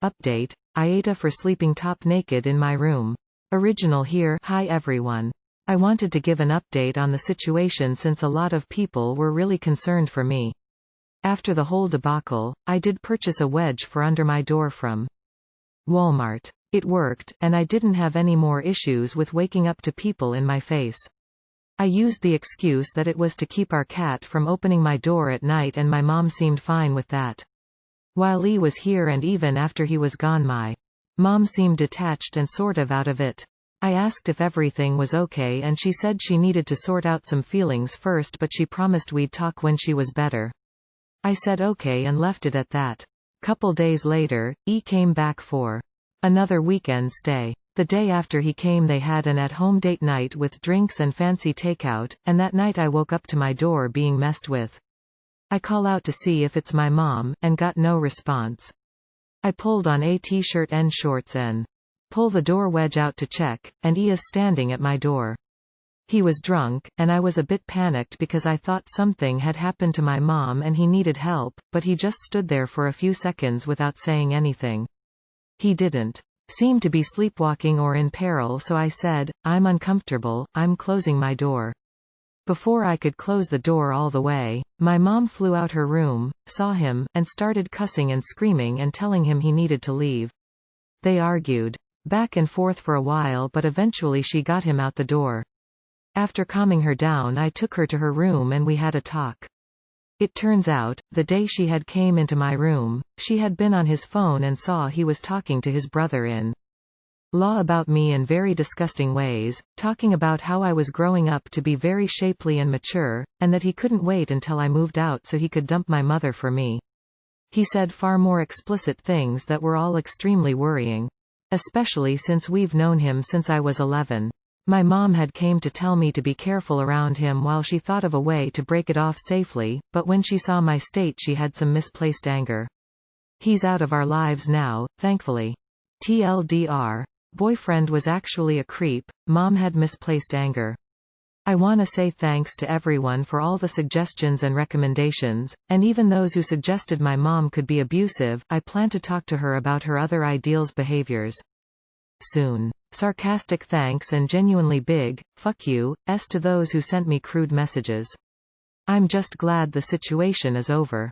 Update: AITA for sleeping top naked in my room. Original here. Hi everyone. I wanted to give an update on the situation since a lot of people were really concerned for me. After the whole debacle, I did purchase a wedge for under my door from Walmart. It worked, and I didn't have any more issues with waking up to people in my face. I used the excuse that it was to keep our cat from opening my door at night, and my mom seemed fine with that. While Lee was here and even after he was gone, my mom seemed detached and sort of out of it. I asked if everything was okay and she said she needed to sort out some feelings first, but she promised we'd talk when she was better. I said okay and left it at that. Couple days later, E came back for another weekend stay. The day after he came they had an at-home date night with drinks and fancy takeout, and that night I woke up to my door being messed with. I call out to see if it's my mom, and got no response. I pulled on a t-shirt and shorts and pull the door wedge out to check, and E is standing at my door. He was drunk, and I was a bit panicked because I thought something had happened to my mom and he needed help, but he just stood there for a few seconds without saying anything. He didn't seem to be sleepwalking or in peril, so I said, "I'm uncomfortable, I'm closing my door." Before I could close the door all the way, my mom flew out her room, saw him, and started cussing and screaming and telling him he needed to leave. They argued back and forth for a while, but eventually she got him out the door. After calming her down, I took her to her room and we had a talk. It turns out, the day she had came into my room, she had been on his phone and saw he was talking to his brother-in-law about me in very disgusting ways, talking about how I was growing up to be very shapely and mature, and that he couldn't wait until I moved out so he could dump my mother for me. He said far more explicit things that were all extremely worrying. Especially since we've known him since I was 11. My mom had came to tell me to be careful around him while she thought of a way to break it off safely, but when she saw my state she had some misplaced anger. He's out of our lives now, thankfully. TLDR. Boyfriend was actually a creep, mom had misplaced anger. I wanna say thanks to everyone for all the suggestions and recommendations, and even those who suggested my mom could be abusive. I plan to talk to her about her other ideals behaviors soon. Sarcastic thanks and genuinely big fuck you to those who sent me crude messages. I'm just glad the situation is over.